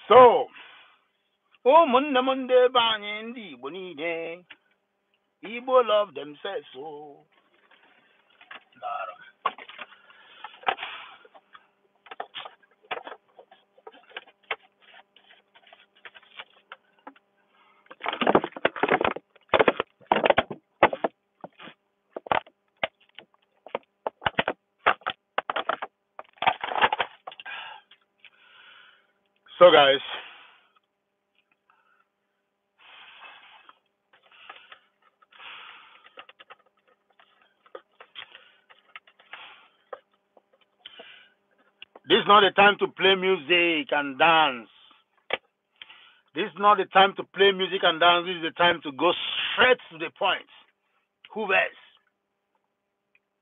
So, ụmụnne m ndị ebe anyị ndị Igbo niile, Igbo love themselves. So, guys, this is not the time to play music and dance. This is not the time to play music and dance. This is the time to go straight to the point. Who else?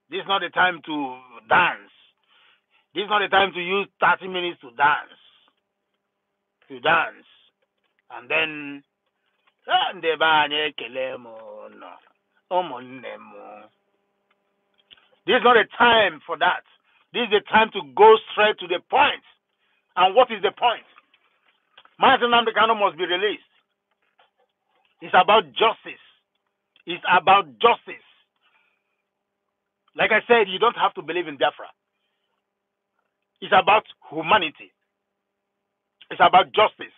This is not the time to dance. This is not the time to use 30 minutes to dance. And then, this is not the time for that. This is the time to go straight to the point. And what is the point? Mazi Nnamdi Kanu must be released. It's about justice. It's about justice. Like I said, you don't have to believe in Biafra. It's about humanity. It's about justice.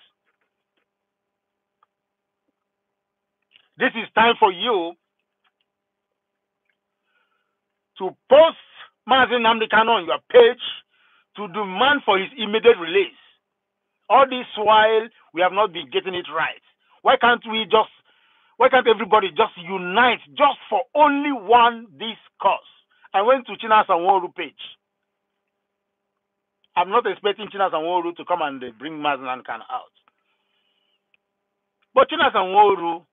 This is time for you to post Mazi Nnamdi Kanu on your page to demand for his immediate release. All this while, we have not been getting it right. Why can't everybody just unite just for only this cause? I went to China Sanwo-Olu page. I'm not expecting China Sanwo-Olu to come and bring Mazi Nnamdi Kanu out. But China Sanwo-Olu,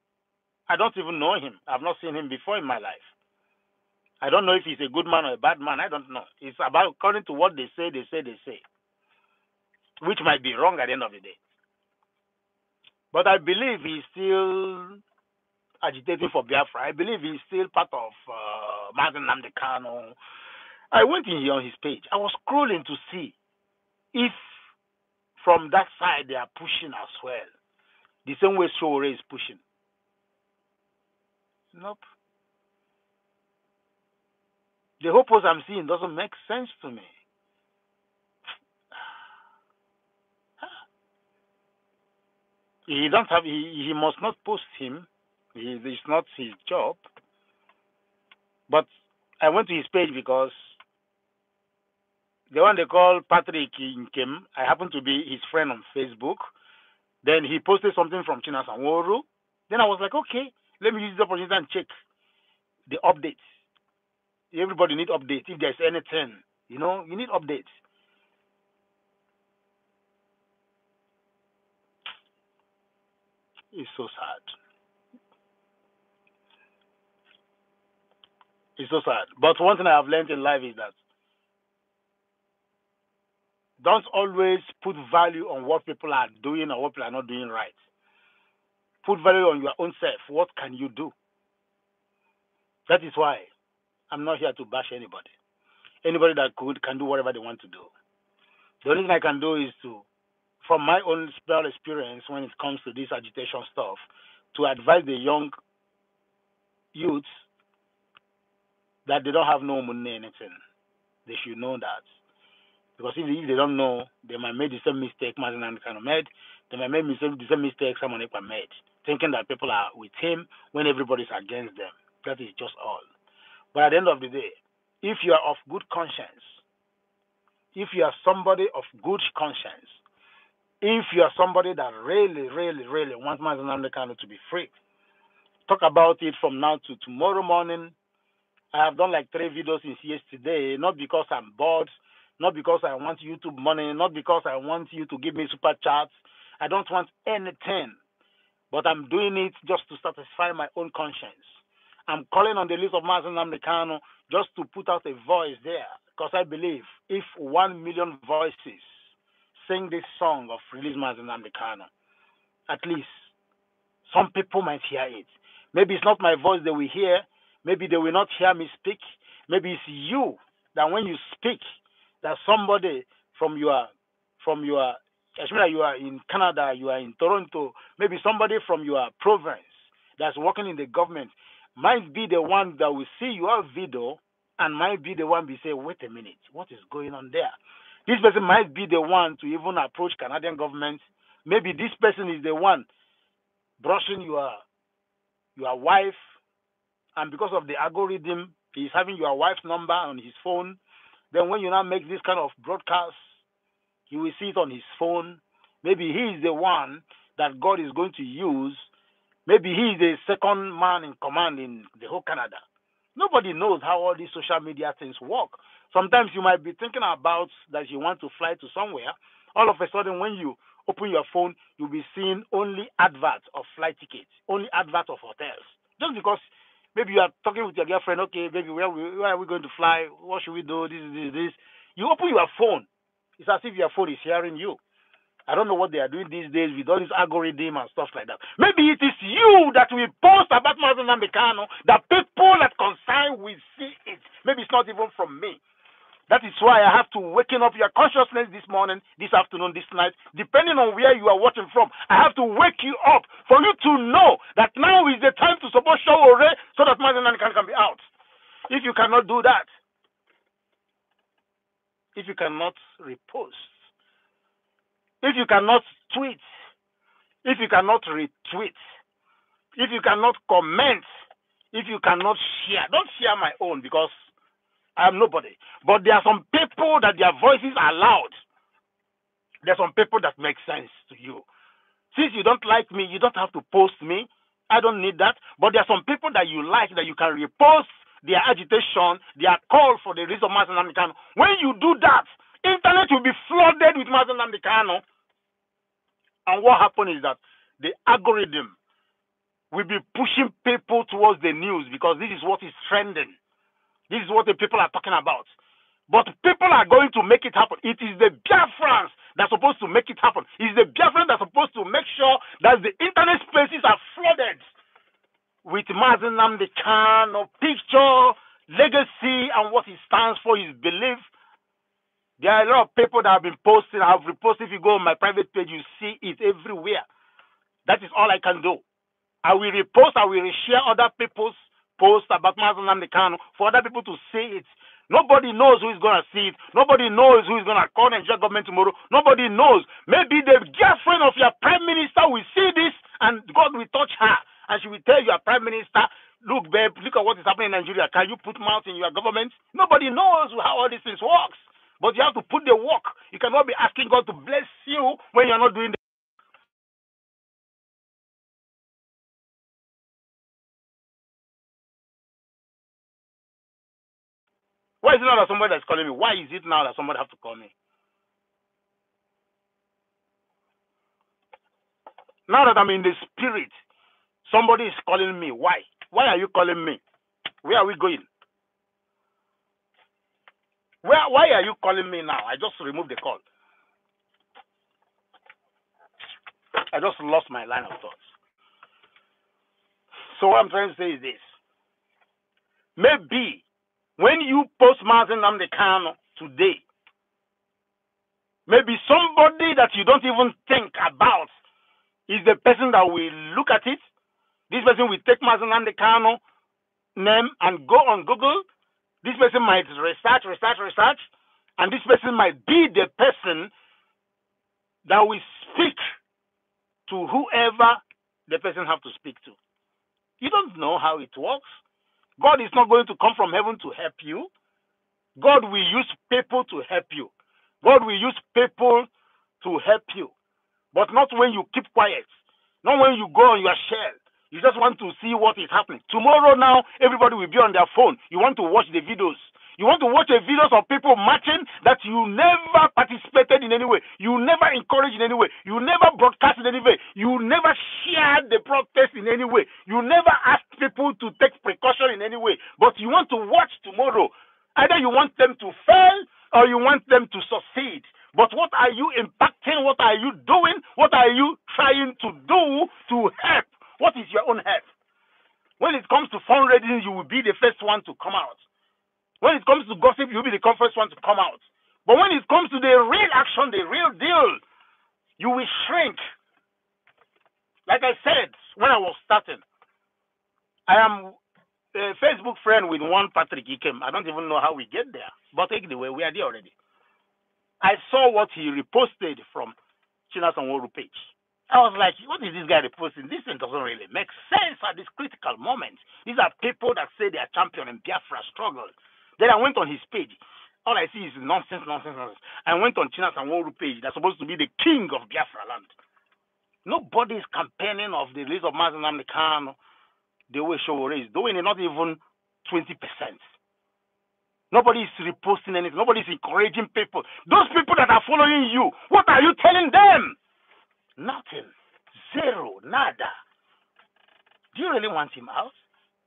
I don't even know him. I've not seen him before in my life. I don't know if he's a good man or a bad man. I don't know. It's about according to what they say, which might be wrong at the end of the day. But I believe he's still agitating for Biafra. I believe he's still part of Mazi Nnamdi Kanu. I went in here on his page. I was scrolling to see if from that side they are pushing as well. The same way Sowore is pushing. Nope. The whole post I'm seeing doesn't make sense to me. He must not post him. It's not his job. But I went to his page because the one they call Patrick Nkem, I happen to be his friend on Facebook. Then he posted something from China Sanwo-Olu. Then I was like, okay, let me use the opportunity and check the updates. Everybody need updates. If there's anything, you need updates. It's so sad. It's so sad. But one thing I have learned in life is that don't always put value on what people are doing or what people are not doing right. Put value on your own self. What can you do? That is why I'm not here to bash anybody. Anybody that can do whatever they want to do. The only thing I can do is to, from my own spell experience when it comes to this agitation stuff, to advise the young youths that they don't have no money anything. They should know that. Because if they don't know, they might make the same mistake Mazi Nnamdi Kanu made. They might make the same mistake someone else made, thinking that people are with him when everybody's against them. That is just all. But at the end of the day, if you are of good conscience, if you are somebody of good conscience, if you are somebody that really, really, really wants Mazi Nnamdi Kanu to be free, talk about it from now to tomorrow morning. I have done like 3 videos since yesterday, not because I'm bored, not because I want YouTube money, not because I want you to give me super chats. I don't want anything, but I'm doing it just to satisfy my own conscience. I'm calling on the list of Mazi Nnamdi Kanu just to put out a voice there, because I believe if 1 million voices sing this song of Release Mazi Nnamdi Kanu, at least some people might hear it. Maybe it's not my voice they will hear. Maybe they will not hear me speak. Maybe it's you that when you speak, that somebody from your Especially you are in Canada, you are in Toronto, maybe somebody from your province that's working in the government might be the one that will see your video and might be the one be say, wait a minute, what is going on there? This person might be the one to even approach Canadian government. Maybe this person is the one brushing your wife, and because of the algorithm, he's having your wife's number on his phone. Then when you now make this kind of broadcast, you will see it on his phone. Maybe he is the one that God is going to use. Maybe he is the second man in command in the whole Canada. Nobody knows how all these social media things work. Sometimes you might be thinking about that you want to fly to somewhere. All of a sudden, when you open your phone, you'll be seeing only adverts of flight tickets, only adverts of hotels. Just because maybe you are talking with your girlfriend, okay, baby, where are we going to fly? What should we do? This. You open your phone. It's as if your phone is hearing you. I don't know what they are doing these days with all this algorithm and stuff like that. Maybe it is you that will post about Nnamdi Kanu, that people that concern will see it. Maybe it's not even from me. That is why I have to waken up your consciousness this morning, this afternoon, this night, depending on where you are watching from. I have to wake you up for you to know that now is the time to support show Ore so that Nnamdi Kanu can be out. If you cannot do that, if you cannot repost, if you cannot tweet, if you cannot retweet, if you cannot comment, if you cannot share, don't share my own because I am nobody. But there are some people that their voices are loud. There are some people that make sense to you. Since you don't like me, you don't have to post me. I don't need that. But there are some people that you like that you can repost their agitation, their call for the release of Mazi Nnamdi Kanu. When you do that, internet will be flooded with Mazi Nnamdi Kanu. And what happens is that the algorithm will be pushing people towards the news because this is what is trending. This is what the people are talking about. But people are going to make it happen. It is the Biafrans that's supposed to make it happen. It is the Biafrans that's supposed to make sure that the internet spaces are flooded with Mazi Nnamdi Kanu picture, legacy, and what he stands for, his belief. There are a lot of people that have been posting. I have reposted. If you go on my private page, you see it everywhere. That is all I can do. I will repost, I will reshare other people's posts about Mazi Nnamdi Kanu for other people to see it. Nobody knows who is going to see it. Nobody knows who is going to call the Nigerian government tomorrow. Nobody knows. Maybe the girlfriend of your prime minister will see this and God will touch her. And she will tell your prime minister, look, babe, look at what is happening in Nigeria. Can you put mouth in your government? Nobody knows how all these things works. But you have to put the work. You cannot be asking God to bless you when you're not doing the. Why is it now that somebody is calling me? Why is it now that somebody have to call me? Now that I'm in the spirit, somebody is calling me. Why? Why are you calling me? Where are we going? Why are you calling me now? I just removed the call. I just lost my line of thoughts. So what I'm trying to say is this. Maybe when you post Mazi Nnamdi Kanu today, maybe somebody that you don't even think about is the person that will look at it. This person will take Mazi Nnamdi Kanu name and go on Google. This person might research, and this person might be the person that will speak to whoever the person have to speak to. You don't know how it works. God is not going to come from heaven to help you. God will use people to help you. God will use people to help you. But not when you keep quiet. Not when you go on your shell. You just want to see what is happening. Tomorrow now, everybody will be on their phone. You want to watch the videos. You want to watch the videos of people marching that you never participated in any way. You never encouraged in any way. You never broadcast in any way. You never shared the protest in any way. You never asked people to take precaution in any way. But you want to watch tomorrow. Either you want them to fail or you want them to succeed. But what are you impacting? What are you doing? What are you trying to do to help? What is your own help? When it comes to fundraising, you will be the first one to come out. When it comes to gossip, you'll be the first one to come out. But when it comes to the real action, the real deal, You will shrink. Like I said when I was starting, I am a Facebook friend with one Patrick Ikem. I don't even know how we get there. But anyway, we are there already. I saw what he reposted from Chinas Nworu page. I was like, what is this guy reposting? This thing doesn't really make sense at this critical moment. These are people that say they are champion in Biafra struggle. Then I went on his page. All I see is nonsense, nonsense, nonsense. I went on Chinas Nworu page. That's supposed to be the king of Biafra land. Nobody is campaigning of the release of Mazi Nnamdi Kanu the way Showore is doing it, not even 20%. Nobody is reposting anything. Nobody is encouraging people. Those people that are following you, what are you telling them? Nothing. Zero. Nada. Do you really want him out?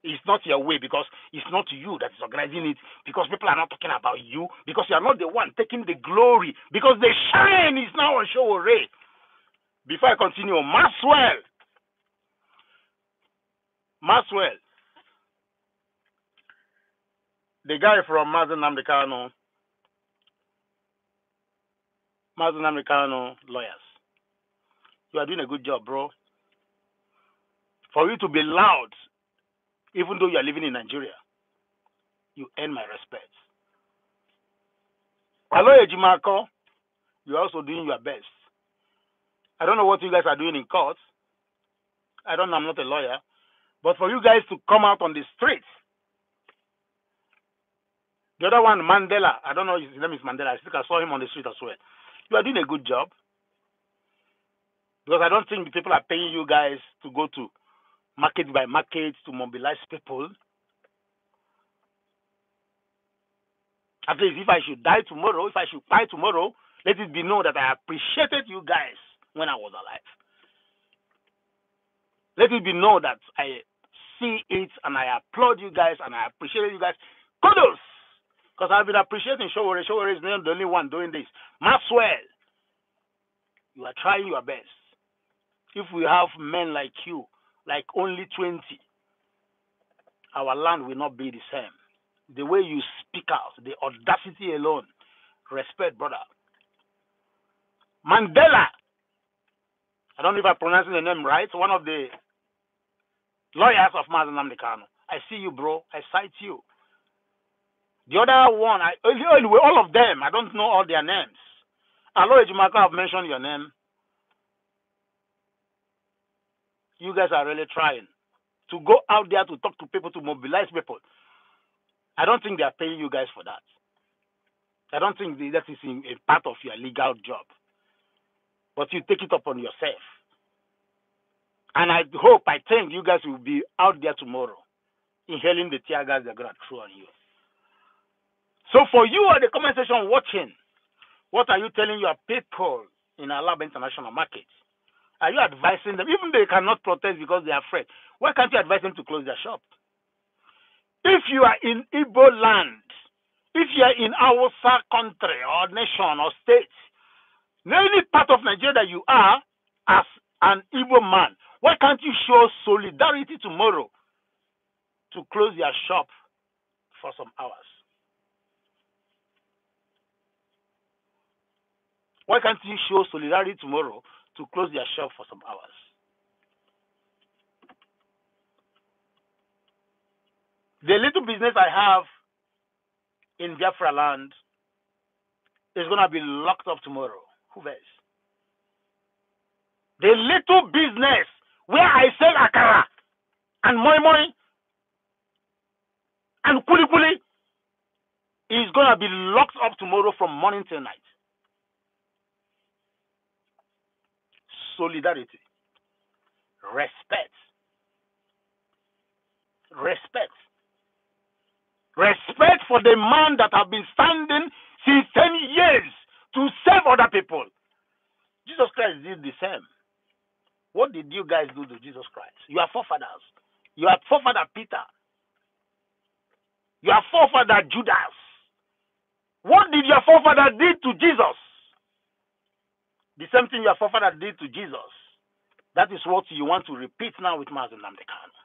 It's not your way because it's not you that is organizing it, because people are not talking about you, because you are not the one taking the glory, because the shine is now on Showore. Before I continue, Maxwell, the guy from Mazi Nnamdi Kanu lawyers, you are doing a good job, bro. For you to be loud, even though you are living in Nigeria, you earn my respect. Hello, Ejimako, you're also doing your best. I don't know what you guys are doing in court. I don't know, I'm not a lawyer. But for you guys to come out on the streets, the other one, Mandela, I don't know his name is Mandela. I think I saw him on the street as well. You are doing a good job. Because I don't think the people are paying you guys to go to market by market to mobilize people. At least if I should die tomorrow, let it be known that I appreciated you guys when I was alive. Let it be known that I see it and I applaud you guys and I appreciate you guys. Kudos! Because I've been appreciating Showore. Showore is not the only one doing this. Maxwell, you are trying your best. If we have men like you, like only 20, our land will not be the same. The way you speak out, the audacity alone, respect, brother. Mandela, I don't know if I'm pronouncing the name right, one of the lawyers of Mazi Nnamdi Kanu. I see you, bro. I cite you. The other one, all of them, I don't know all their names. Hello, Ejimaka, I've mentioned your name. You guys are really trying to go out there to talk to people, to mobilize people. I don't think they are paying you guys for that. I don't think that is a part of your legal job. But you take it upon yourself. And I think you guys will be out there tomorrow, inhaling the tear gas they're going to throw on you. So for you at the comment section watching, what are you telling your people in Alaba International Market? Are you advising them, even though they cannot protest because they are afraid, why can't you advise them to close their shop? If you are in Igbo land, if you are in Hausa country or nation or state, any part of Nigeria that you are as an Igbo man, why can't you show solidarity tomorrow to close your shop for some hours? Why can't you show solidarity tomorrow to close their shop for some hours? The little business I have in Biafra land is going to be locked up tomorrow. Who knows? The little business where I sell akara and moi moi and kuli kuli is going to be locked up tomorrow from morning till night. Solidarity. Respect. Respect. Respect for the man that have been standing since 10 years to save other people. Jesus Christ did the same. What did you guys do to Jesus Christ? You are forefathers. You are forefather Peter. You are forefather Judas. What did your forefather did to Jesus? The same thing your forefather did to Jesus. That is what you want to repeat now with Mazi Nnamdi Kanu.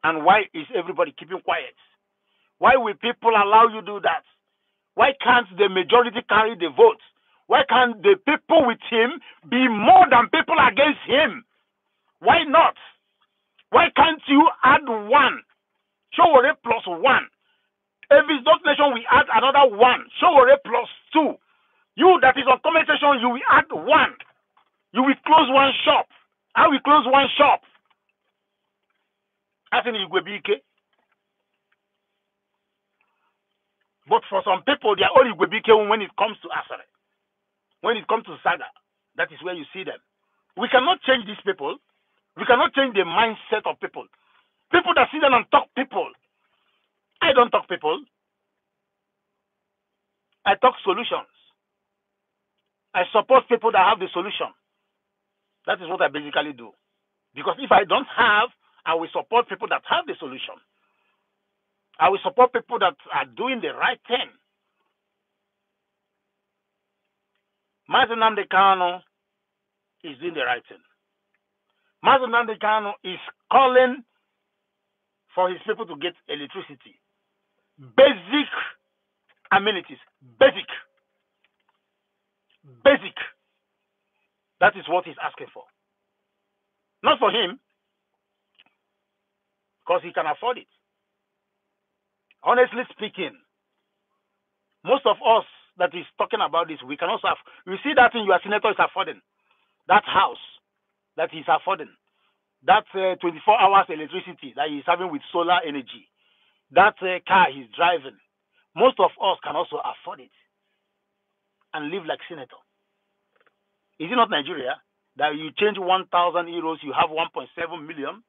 And why is everybody keeping quiet? Why will people allow you to do that? Why can't the majority carry the vote? Why can't the people with him be more than people against him? Why not? Why can't you add one? Showore plus one. If it's not nation, we add another one. Showore plus two. You that is on comment section, you will add one. You will close one shop. I will close one shop. As in Igwebike. But for some people, they are all Igwebike when it comes to Asare. When it comes to Saga, that is where you see them. We cannot change these people. We cannot change the mindset of people. People that sit down and talk people. I don't talk people. I talk solutions. I support people that have the solution. That is what I basically do. Because if I don't have, I will support people that have the solution. I will support people that are doing the right thing. Mazi Nnamdi Kanu is doing the right thing. Mazi Nnamdi Kanu is calling for his people to get electricity. Basic amenities. Basic. That is what he's asking for. Not for him, because he can afford it. Honestly speaking, most of us that is talking about this, we can also have, you see that thing your senator is affording. That house that he's affording. That 24 hours electricity that he's having with solar energy. That car he's driving. Most of us can also afford it and live like senator. Is it not Nigeria that you change 1,000 euros, you have 1.7 million?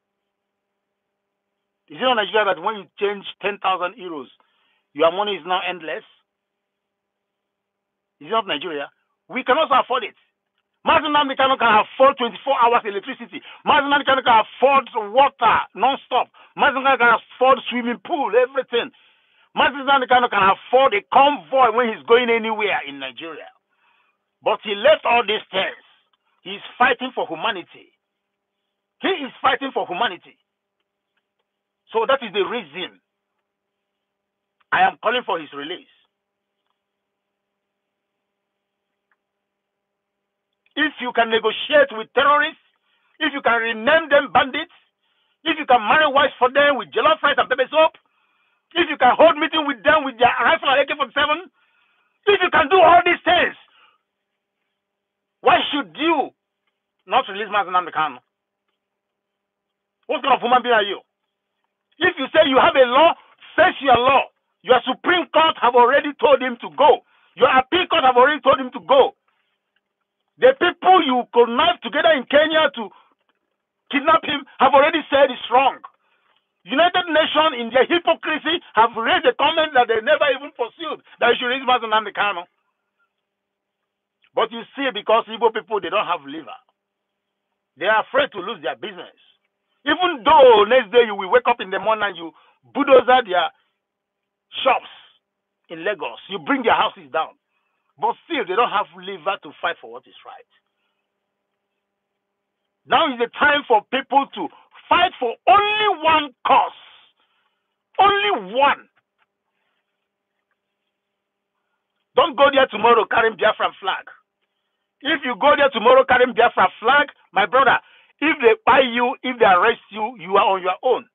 Is it not Nigeria that when you change 10,000 euros, your money is now endless? Is it not Nigeria? We can also afford it. Mazi Nnamdi Kanu can afford 24 hours electricity. Mazi Nnamdi Kanu can afford water non-stop. Mazi Nnamdi Kanu can afford swimming pool, everything. Mazi Nnamdi Kanu can afford a convoy when he's going anywhere in Nigeria. But he left all these things. He's fighting for humanity. He is fighting for humanity. So that is the reason I am calling for his release. If you can negotiate with terrorists, if you can rename them bandits, if you can marry wives for them with jollof rice and pepper soup, if you can hold meeting with them with their rifle and AK-47, if you can do all these things, why should you not release Mazi Nnamdi Kanu? What kind of human being are you? If you say you have a law, face your law. Your Supreme Court have already told him to go. Your appeal court have already told him to go. The people you connived together in Kenya to kidnap him have already said it's wrong. United Nations, in their hypocrisy, have raised a comment that they never even pursued that you should release Mazi Nnamdi Kanu. But you see, because Igbo people, they don't have liver. They are afraid to lose their business. Even though next day you will wake up in the morning and you bulldozer their shops in Lagos, you bring their houses down. But still, they don't have liver to fight for what is right. Now is the time for people to fight for only one cause. Only one. Don't go there tomorrow carrying Biafran flag. If you go there tomorrow carrying Biafran flag, my brother, if they buy you, if they arrest you, you are on your own.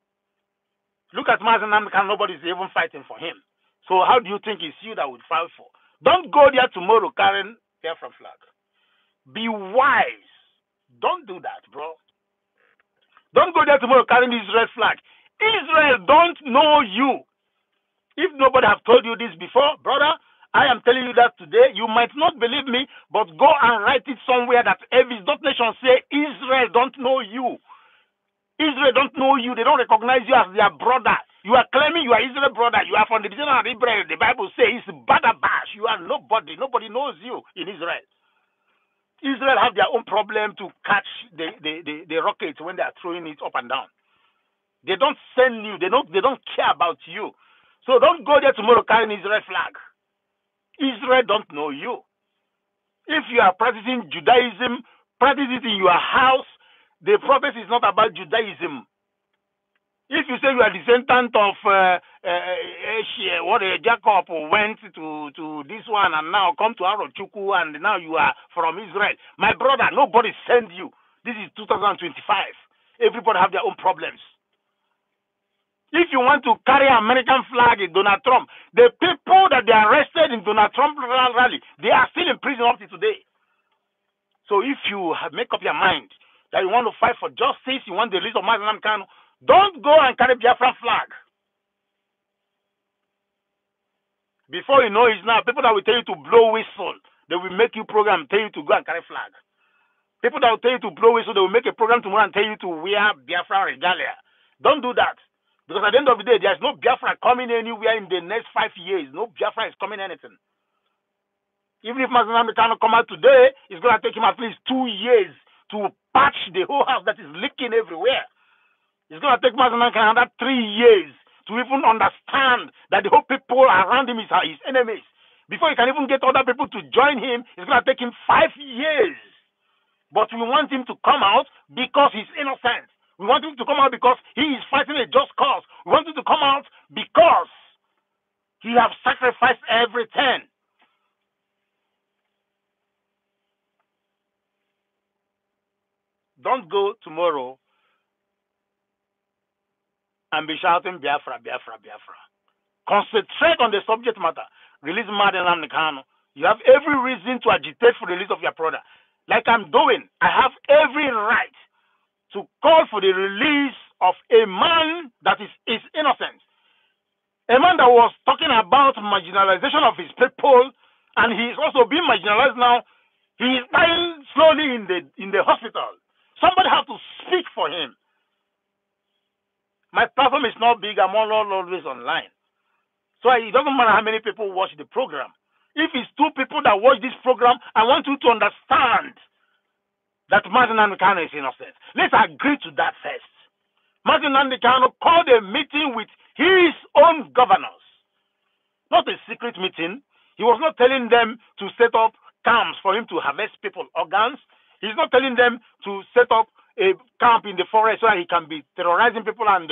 Look at Mazi Nnamdi Kanu, nobody's even fighting for him. So how do you think it's you that would fight for? Don't go there tomorrow carrying Biafran flag. Be wise. Don't do that, bro. Don't go there tomorrow carrying Israel flag. Israel don't know you. If nobody have told you this before, brother, I am telling you that today. You might not believe me, but go and write it somewhere that every nation say Israel don't know you. Israel don't know you. They don't recognize you as their brother. You are claiming you are Israel brother. You are from the descendant of Israel. The Bible says it's Badabash. You are nobody. Nobody knows you in Israel. Israel have their own problem to catch the rockets when they are throwing it up and down. They don't send you. They don't care about you. So don't go there tomorrow carrying Israel flag. Israel don't know you. If you are practicing Judaism, practice it in your house. The prophet is not about Judaism. If you say you are descendant of what Jacob went to this one and now come to Arochukwu and now you are from Israel. My brother, nobody send you. This is 2025. Everybody have their own problems. If you want to carry American flag in Donald Trump, the people that they arrested in Donald Trump rally, they are still in prison up to today. So if you make up your mind that you want to fight for justice, you want the release of Mazi Kanu, don't go and carry Biafran flag. Before you know it now, people that will tell you to blow whistle, they will make you program, tell you to go and carry flag. People that will tell you to blow whistle, they will make a program tomorrow and tell you to wear Biafra regalia. Don't do that. Because at the end of the day, there's no Biafra coming anywhere in the next 5 years. No Biafra is coming anything. Even if Mazi Kanu come out today, it's going to take him at least 2 years to patch the whole house that is leaking everywhere. It's going to take Mazi Kanu another 3 years to even understand that the whole people around him is his enemies. Before he can even get other people to join him, it's going to take him 5 years. But we want him to come out because he's innocent. We want him to come out because he is fighting a just cause. We want him to come out because he has sacrificed everything. Don't go tomorrow and be shouting Biafra, Biafra, Biafra. Concentrate on the subject matter. Release Mazi Kanu. You have every reason to agitate for the release of your brother. Like I'm doing, I have every right to call for the release of a man that is innocent. A man that was talking about marginalization of his people, and he is also being marginalized now. He is dying slowly in the hospital. Somebody has to speak for him. My platform is not big. I'm always online. So it doesn't matter how many people watch the program. If it's 2 people that watch this program, I want you to understand that Mazi Kanu is innocent. Let's agree to that first. Mazi Kanu called a meeting with his own governors. Not a secret meeting. He was not telling them to set up camps for him to harvest people organs. He's not telling them to set up a camp in the forest where he can be terrorizing people and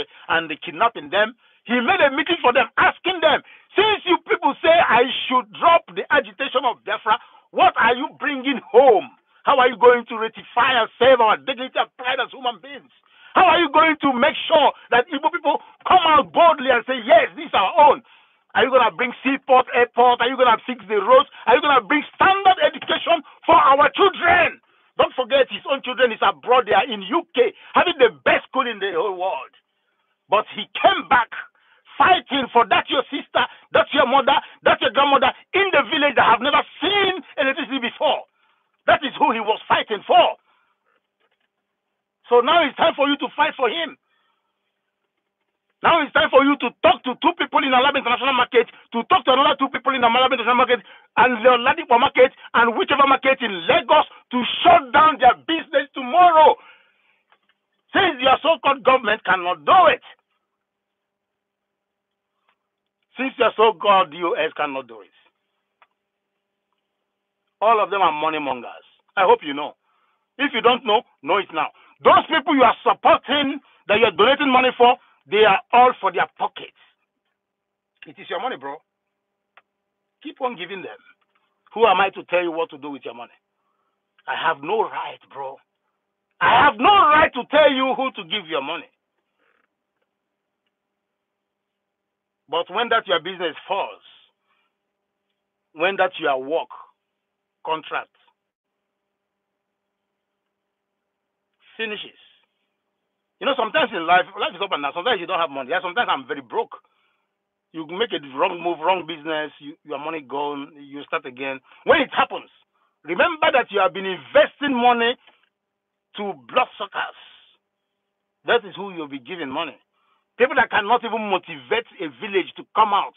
kidnapping them. He made a meeting for them, asking them, since you people say I should drop the agitation of Biafra, what are you bringing home? How are you going to rectify and save our dignity and pride as human beings? How are you going to make sure that Igbo people come out boldly and say, yes, this is our own? Are you going to bring seaport, airport? Are you going to fix the roads? Are you going to bring standard education for our children? Don't forget his own children is abroad. They are in UK, having the best school in the whole world. But he came back fighting for that your sister, that's your mother, that's your grandmother in the village that have never seen electricity before. That is who he was fighting for. So now it's time for you to fight for him. Now it's time for you to talk to 2 people in Alaba International Market, to talk to another 2 people in the Alaba International Market and the Ladipo Market and whichever market in Lagos to shut down their business tomorrow. Since your so-called government cannot do it. Since your so-called US cannot do it. All of them are money mongers. I hope you know. If you don't know, know it now. Those people you are supporting, that you're donating money for, they are all for their pockets. It is your money, bro. Keep on giving them. Who am I to tell you what to do with your money? I have no right, bro. I have no right to tell you who to give your money. But when that your business falls, when that your work contract finishes, you know, sometimes in life is up and down. Sometimes you don't have money. Yeah, sometimes I'm very broke. You make a wrong move, wrong business, your money gone, you start again. When it happens, remember that you have been investing money to bloodsuckers. That is who you'll be giving money. People that cannot even motivate a village to come out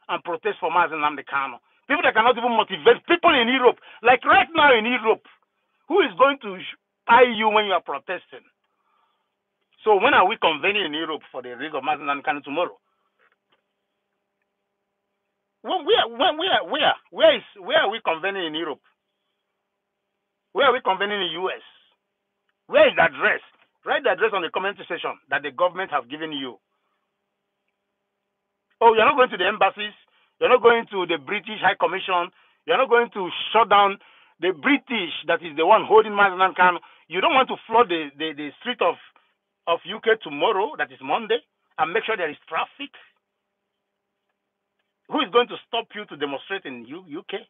and protest for Mazi Kanu. People that cannot even motivate people in Europe. Like right now in Europe, who is going to buy you when you are protesting? So when are we convening in Europe for the release of Mazi Kanu tomorrow? Where are we convening in Europe? Where are we convening in the US? Where is the address? Write the address on the comment section that the government have given you. Oh, you're not going to the embassies. You're not going to the British High Commission. You're not going to shut down the British that is the one holding Mazi Kanu. You don't want to flood the street of UK tomorrow, that is Monday, and make sure there is traffic. Who is going to stop you to demonstrate in UK?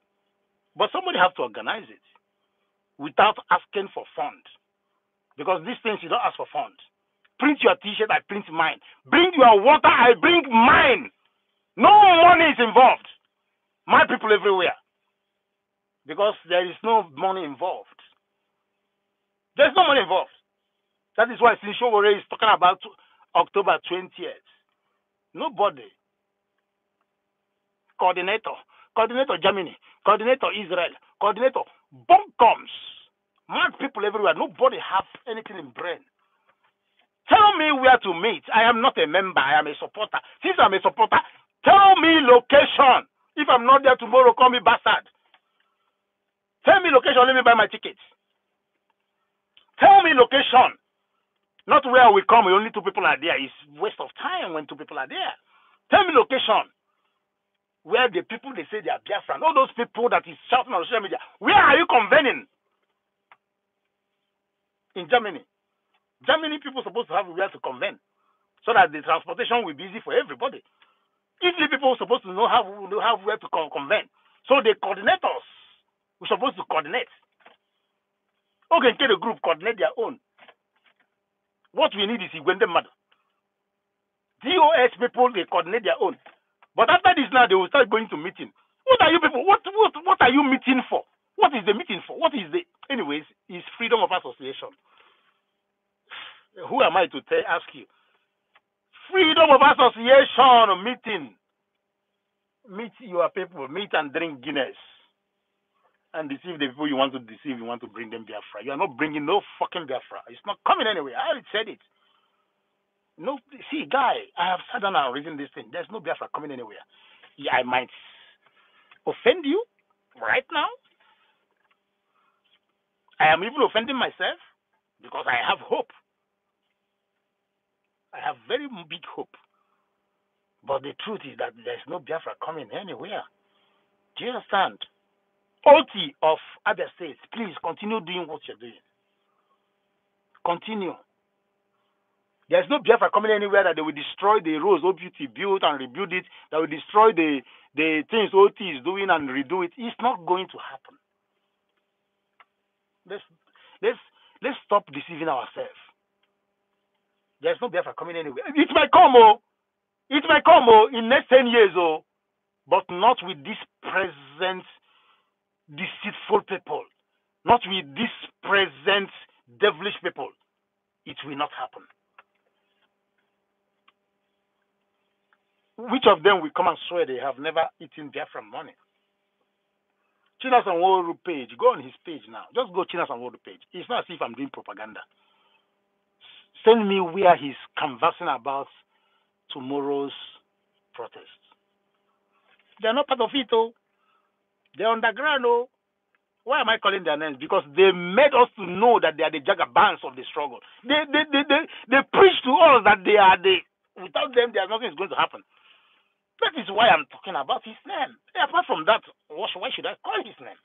But somebody have to organize it without asking for funds. Because these things, you don't ask for funds. Print your t-shirt, I print mine. Bring your water, I bring mine. No money is involved. My people everywhere. Because there is no money involved. There's no money involved. That is why Sinshowore is talking about October 20th. Nobody. Coordinator Germany, coordinator Israel, coordinator Buncoms. Mad people everywhere. Nobody have anything in brain. Tell me where to meet. I am not a member. I am a supporter. Since I'm a supporter, tell me location. If I'm not there tomorrow, call me bastard. Tell me location. Let me buy my tickets. Tell me location. Not where we come. Only two people are there. It's waste of time when two people are there. Tell me location. Where the people they say they are Biafran. All those people that is shouting on social media. Where are you convening? In Germany. Germany people supposed to have where to convene so that the transportation will be easy for everybody. Italy people are supposed to know how where to convene. So the coordinators we're supposed to coordinate. Okay, the group coordinate their own. What we need is Igwende Mother. DOS people they coordinate their own. But after this now they will start going to meeting. What are you people? What are you meeting for? What is the meeting for? What is the anyways? Is freedom of association. Who am I to ask you? Freedom of association meeting. Meet your people. Meet and drink Guinness. And deceive the people you want to deceive. You want to bring them Biafra. You are not bringing no fucking Biafra. It's not coming anywhere. I already said it. No, see, guy, I have sat down and written this thing. There's no Biafra coming anywhere. Yeah, I might offend you right now. I am even offending myself because I have hope. I have very big hope. But the truth is that there's no Biafra coming anywhere. Do you understand? OT of other states, please continue doing what you're doing. Continue. There's no Biafra coming anywhere that they will destroy the roads OPT built and rebuild it, that will destroy the things OT is doing and redo it. It's not going to happen. Let's stop deceiving ourselves. There's no Biafra coming anywhere. It might come, in next 10 years, but not with this present deceitful people, not with this present devilish people. It will not happen. Which of them will come and swear they have never eaten Biafran money? Chinas and Woru page. Go on his page now. Just go Chinas and Woru page. It's not as if I'm doing propaganda. Send me where he's conversing about tomorrow's protest. They're not part of it, They're underground, Why am I calling their names? Because they made us to know that they are the jagabans of the struggle. They preach to us that they are without them, nothing is going to happen. That is why I'm talking about his name. Apart from that, why should I call his name?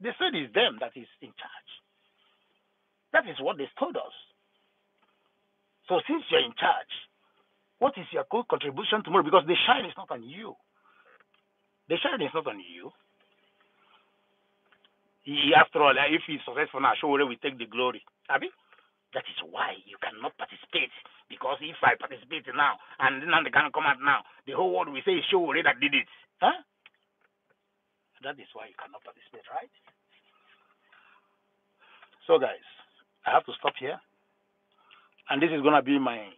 They said it's them that is in charge. That is what they told us. So since you're in charge, what is your contribution tomorrow? Because the shine is not on you. The shine is not on you. After all, if he's successful now, Showore will take the glory. Abi? That is why you cannot participate. Because if I participate now, and then they can come out now, the whole world will say it's Showore that did it. Huh? That is why you cannot participate, right? So, guys, I have to stop here. And this is going to be my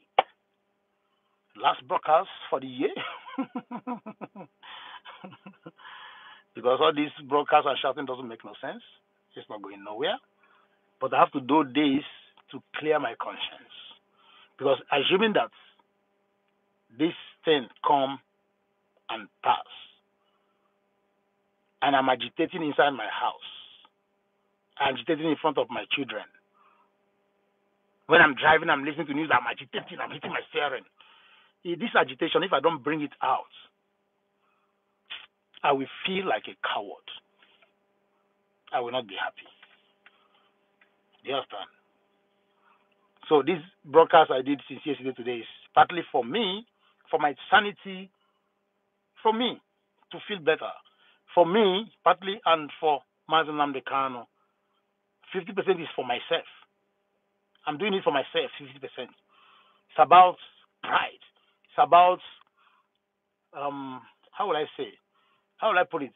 last broadcast for the year. Because all these broadcasts and shouting doesn't make no sense. It's not going nowhere. But I have to do this to clear my conscience. Because assuming that this thing come and pass, and I'm agitating inside my house, I'm agitating in front of my children. When I'm driving, I'm listening to news, I'm agitating, I'm hitting my steering. This agitation, if I don't bring it out, I will feel like a coward. I will not be happy. Do you understand? So this broadcast I did since yesterday today is partly for me, for my sanity, for me to feel better. For me, partly, and for Mazi Nnamdi Kanu. 50% is for myself. I'm doing it for myself, 50%. It's about pride. It's about, how will I say? How will I put it?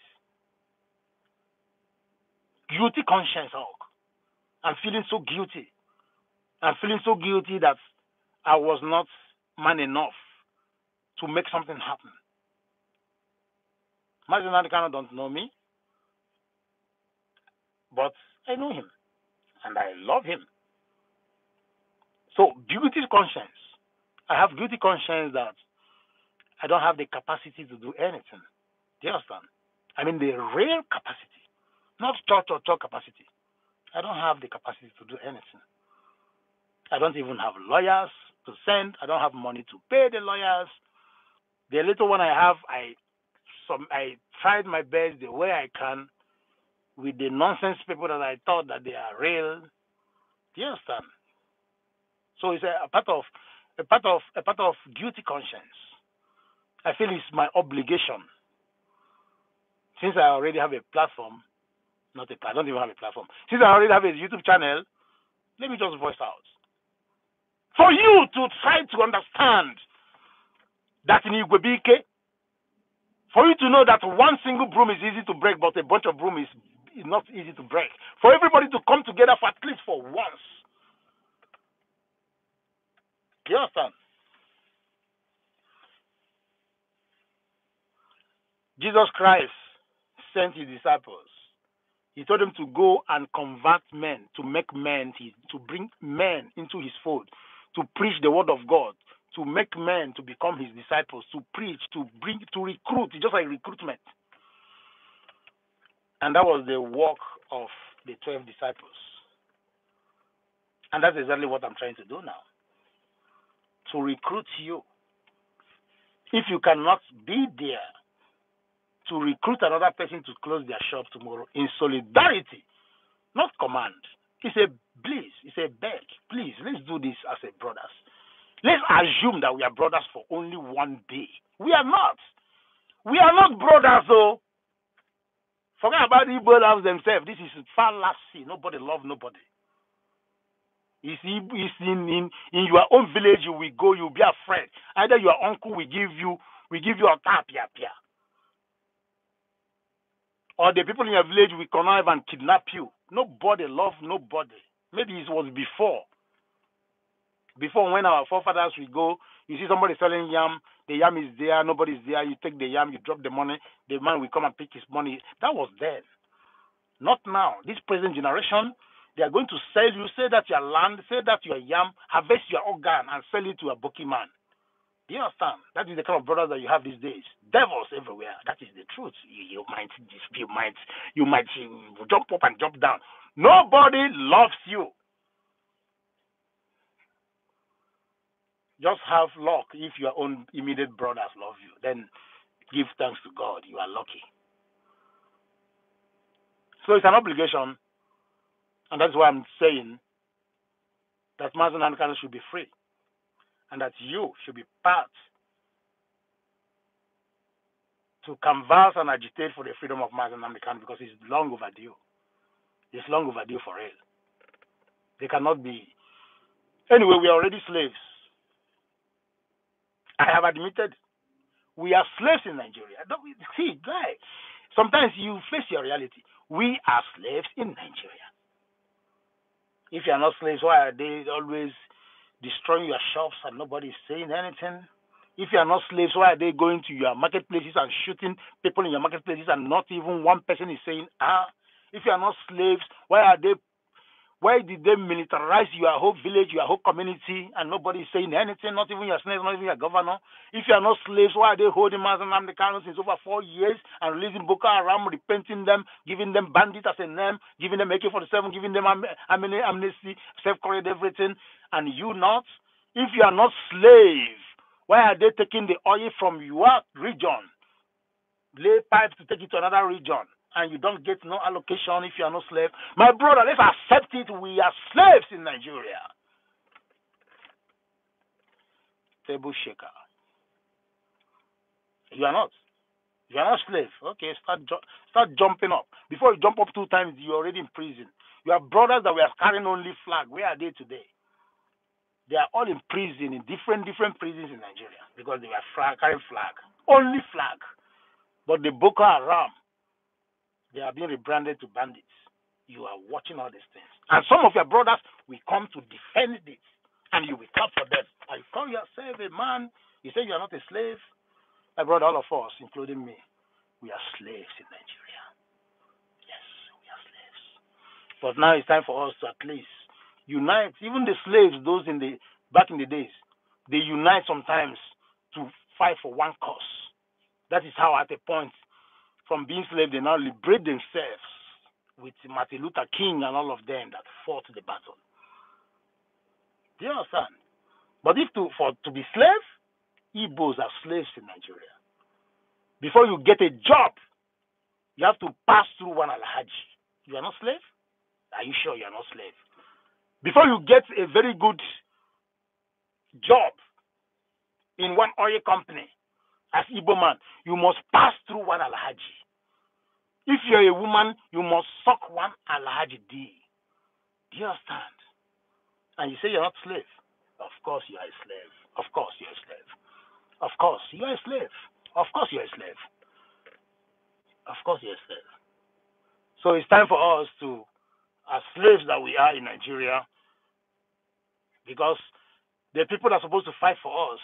Guilty conscience, Hulk. I'm feeling so guilty. I'm feeling so guilty that I was not man enough to make something happen. Mazi Nnamdi Kanu don't know me, but I know him, and I love him. So, guilty conscience. I have guilty conscience that I don't have the capacity to do anything. Do you understand? I mean the real capacity, not talk capacity. I don't have the capacity to do anything. I don't even have lawyers to send. I don't have money to pay the lawyers. The little one I have, I tried my best the way I can with the nonsense people that I thought that they are real. Do you understand? So it's a part of guilty conscience. I feel it's my obligation. Since I already have a platform, I don't even have a platform. Since I already have a YouTube channel, let me just voice out. For you to try to understand that in Igwebike, for you to know that one single broom is easy to break, but a bunch of broom is not easy to break. For everybody to come together for at least for once. Do you understand? Jesus Christ sent his disciples. He told them to go and convert men, to make men, to bring men into his fold, to preach the word of God, to make men to become his disciples, to preach, to recruit, just like recruitment. And that was the work of the 12 disciples. And that's exactly what I'm trying to do now. To recruit you. If you cannot be there to recruit another person to close their shop tomorrow in solidarity, not command. It's a please, it's a beg. Please, let's do this as a brothers. Let's assume that we are brothers for only one day. We are not. We are not brothers, though. Forget about the Igbo loves themselves. This is fallacy. Nobody love nobody. It's in your own village. You will go. You will be afraid. Either your uncle will give you a tap, or the people in your village will connive and kidnap you. Nobody love nobody. Maybe it was before. Before, when our forefathers will go, you see somebody selling yam, the yam is there, nobody's there, you take the yam, you drop the money, the man will come and pick his money. That was then. Not now. This present generation, they are going to sell you, say that your land, say that your yam, harvest your organ and sell it to a bookie man. Do you understand? That is the kind of brothers that you have these days. Devils everywhere. That is the truth. You might jump up and jump down. Nobody loves you. Just have luck if your own immediate brothers love you. Then give thanks to God. You are lucky. So it's an obligation, and that's why I'm saying that Mazi Nnamdi Kanu should be free, and that you should be part to canvass and agitate for the freedom of Mazi Nnamdi Kanu, because it's long overdue. It's long overdue for real. They cannot be. Anyway, we are already slaves. I have admitted we are slaves in Nigeria. See, guys, sometimes you face your reality. We are slaves in Nigeria. If you are not slaves, why are they always destroying your shops and nobody is saying anything? If you are not slaves, why are they going to your marketplaces and shooting people in your marketplaces and not even one person is saying, ah? If you are not slaves, why did they militarize your whole village, your whole community, and nobody is saying anything, not even your slaves, not even your governor? If you are not slaves, why are they holding Mazi Nnamdi Kanu since over 4 years and releasing Boko Haram, repenting them, giving them bandit as a name, giving them AK-47, giving them amnesty, self-correct everything, and you not? If you are not slaves, Why are they taking the oil from your region, lay pipes to take it to another region, and you don't get no allocation if you are no slave? My brother, let's accept it. We are slaves in Nigeria. Table shaker. You are not. You are not slave. Okay, start jumping up. Before you jump up 2 times, you're already in prison. You have brothers that were carrying only flag. Where are they today? They are all in prison, in different prisons in Nigeria, because they were carrying flag. Only flag. But the Boko Haram, they are being rebranded to bandits. You are watching all these things. And some of your brothers will come to defend it, and you will clap for them. And you call yourself a man. You say you are not a slave. My brother, all of us, including me, we are slaves in Nigeria. Yes, we are slaves. But now it's time for us to at least unite. Even the slaves, those back in the days, they unite sometimes to fight for one cause. That is how at a point, from being slaves, they now liberate themselves with Martin Luther King and all of them that fought the battle. Do you understand? But to be slaves, Igbos are slaves in Nigeria. Before you get a job, you have to pass through one Alhaji. You are not slave? Are you sure you are not slave? Before you get a very good job in one oil company as Igbo man, you must pass through one Alhaji. If you're a woman, you must suck one Alhaji D. Do you understand? And you say you're not slave. Of course you are a slave. Of course you're a slave. Of course you are a slave. Of course you're a slave. Of course you're a slave. So it's time for us to, as slaves that we are in Nigeria, because the people that are supposed to fight for us,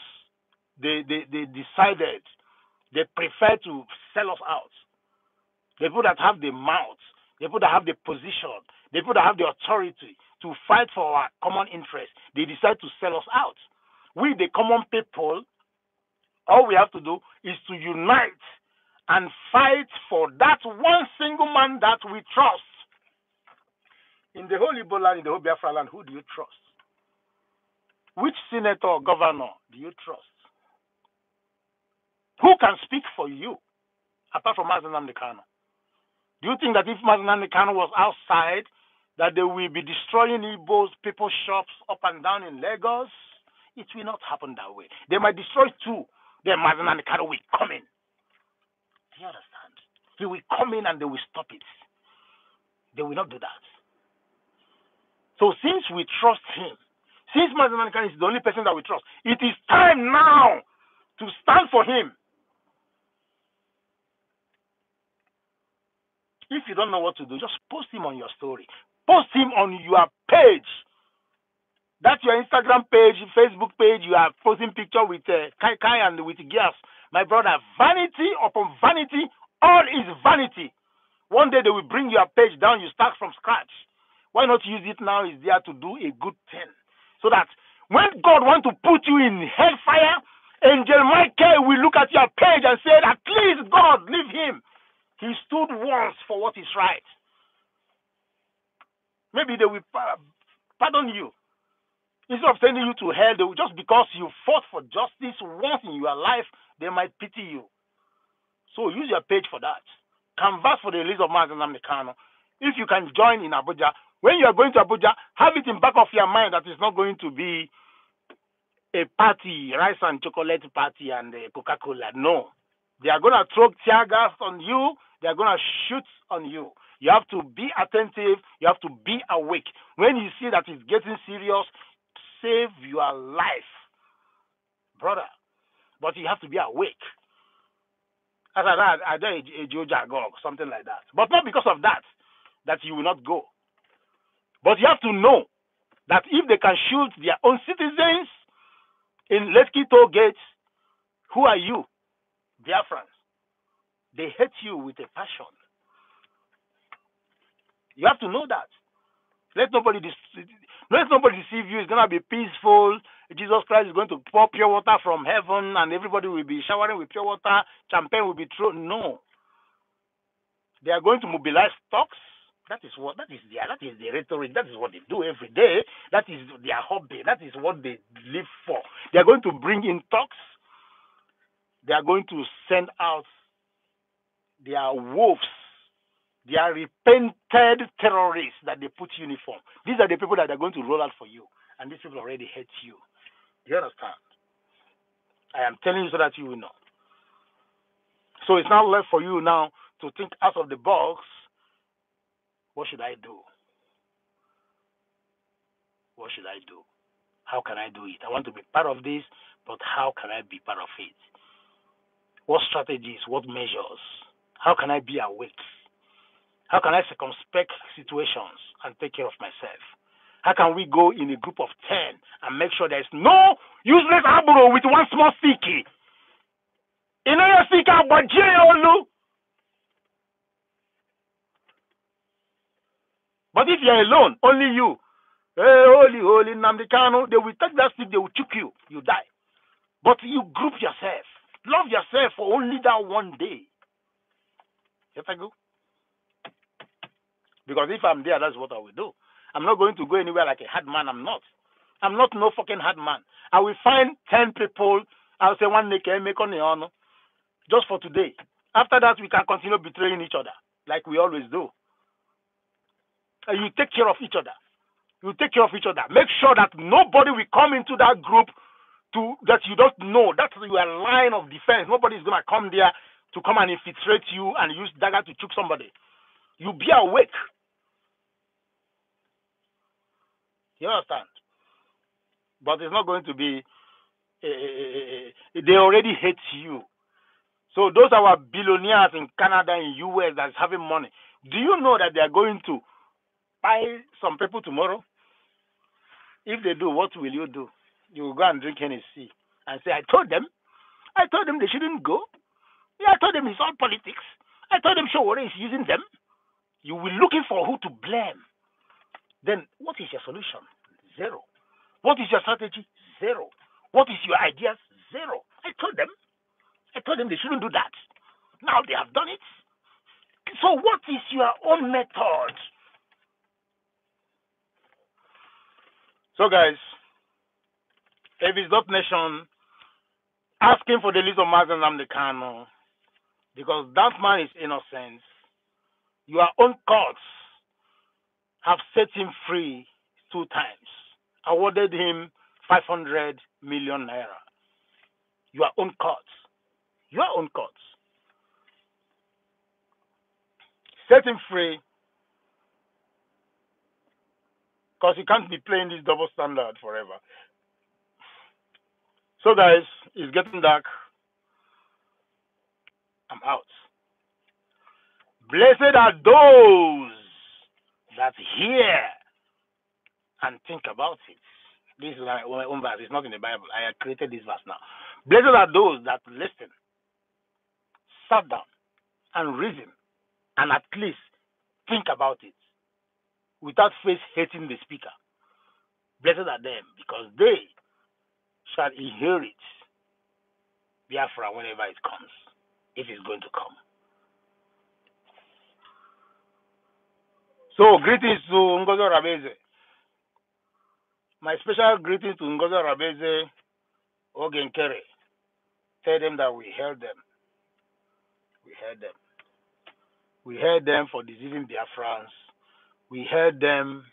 they decided, they prefer to sell us out. The people that have the mouth, the people that have the position, the people that have the authority to fight for our common interest, they decide to sell us out. We, the common people, all we have to do is to unite and fight for that one single man that we trust. In the whole Igbo land, in the whole Biafra land, who do you trust? Which senator or governor do you trust? Who can speak for you apart from Mazi Nnamdi Kanu? Do you think that if Mazi Nnamdi Kanu was outside, that they will be destroying Igbos, people's shops up and down in Lagos? It will not happen that way. They might destroy 2. Then Mazi Nnamdi Kanu will come in. Do you understand? He will come in and they will stop it. They will not do that. So since we trust him, since Mazi Nnamdi Kanu is the only person that we trust, it is time now to stand for him. If you don't know what to do, just post him on your story. Post him on your page. That's your Instagram page, Facebook page. You are posting picture with Kai and with Gears. My brother, vanity upon vanity, all is vanity. One day they will bring your page down, you start from scratch. Why not use it now? Is there to do a good thing. So that when God wants to put you in hellfire, Angel Michael will look at your page and say, at least God, leave him. He stood once for what is right. Maybe they will pardon you. Instead of sending you to hell, they will, just because you fought for justice once in your life, they might pity you. So use your page for that. Canvas for the release of Mazi Nnamdi Kanu. If you can join in Abuja, when you are going to Abuja, have it in back of your mind that it's not going to be a party, rice and chocolate party and Coca-Cola. No. They are going to throw tear gas on you. They are going to shoot on you. You have to be attentive. You have to be awake. When you see that it's getting serious, save your life, brother. But you have to be awake. As I did a Joja Gog, something like that. But not because of that you will not go. But you have to know that if they can shoot their own citizens in Lekki toll gates, who are you? Biafrans. They hate you with a passion. You have to know that. Let nobody deceive you. It's going to be peaceful. Jesus Christ is going to pour pure water from heaven and everybody will be showering with pure water. Champagne will be thrown. No. They are going to mobilize stocks. That is the rhetoric. That is what they do every day. That is their hobby. That is what they live for. They are going to bring in talks. They are going to send out their wolves. They are repented terrorists that they put uniform. These are the people that are going to roll out for you. And these people already hate you. Do you understand? I am telling you so that you will know. So it's now left for you now to think out of the box. What should I do? What should I do? How can I do it? I want to be part of this, but how can I be part of it? What strategies? What measures? How can I be awake? How can I circumspect situations and take care of myself? How can we go in a group of 10 and make sure there's no useless abro with one small sticky? You know your sticker, but But if you're alone, only you, hey, holy Nnamdi Kanu, they will take that stick, they will choke you, you die. But you group yourself, love yourself for only that one day. Yes, I go. Because if I'm there, that's what I will do. I'm not going to go anywhere like a hard man. I'm not. I'm not no fucking hard man. I will find 10 people. I'll say one naked make on the honor just for today. After that, we can continue betraying each other like we always do. And you take care of each other. You take care of each other. Make sure that nobody will come into that group that you don't know. That's your line of defense. Nobody is gonna come there to come and infiltrate you and use dagger to choke somebody. You be awake. You understand? But it's not going to be. They already hate you. So those are our billionaires in Canada and US that's having money. Do you know that they are going to buy some people tomorrow? If they do, what will you do? You will go and drink Hennessy and say, I told them they shouldn't go. Yeah, I told them it's all politics. I told them Showore is using them. You will looking for who to blame. Then what is your solution? Zero. What is your strategy? Zero. What is your ideas? Zero. I told them they shouldn't do that. Now they have done it. So what is your own method? So guys, if it's Dot Nation asking for the list of Mazi and Nnamdi Kanu, because that man is innocent, your own courts have set him free 2 times, awarded him 500 million naira. Your own courts. Set him free, because you can't be playing this double standard forever. So guys, it's getting dark. I'm out. Blessed are those that hear and think about it. This is my own verse. It's not in the Bible. I have created this verse now. Blessed are those that listen, sat down, and reason, and at least think about it without face hating the speaker. Blessed are them, because they shall inherit Biafra whenever it comes, if it's going to come. So, greetings to Ngozi Rabeze. My special greetings to Ngozi Rabeze, Ogenkere. Tell them that we heard them. We heard them for deceiving Biafrans. We heard them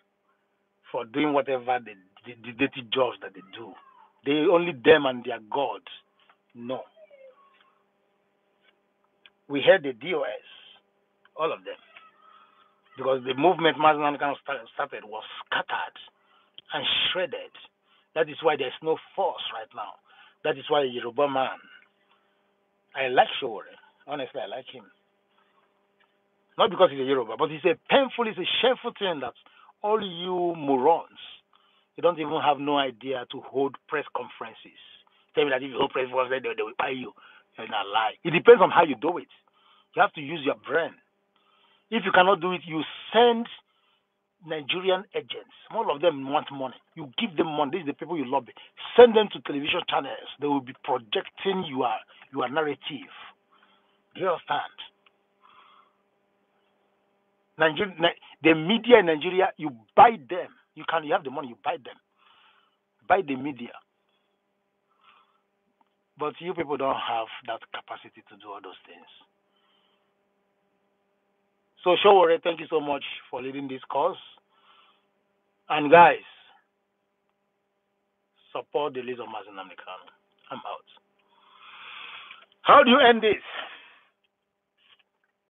for doing whatever the dirty jobs that they do. They only them and their God. No. We heard the DOS, all of them. Because the movement Mazi and Nnamdi Kanu started was scattered and shredded. That is why there's no force right now. That is why Yoruba man, I like Showore. Honestly, I like him. Not because he's a Yoruba, but it's a shameful thing that all you morons, you don't even have no idea to hold press conferences. Tell me that if you hold press conferences, they will buy you. You're not lie. It depends on how you do it. You have to use your brain. If you cannot do it, you send Nigerian agents. All of them want money. You give them money. These are the people you lobby. Send them to television channels. They will be projecting your narrative. Do you understand? The media in Nigeria, you buy them. You have the money, you buy them. Buy the media. But you people don't have that capacity to do all those things. So, Showore, thank you so much for leading this cause. And guys, support the release of Mazi Nnamdi Kanu. I'm out. How do you end this?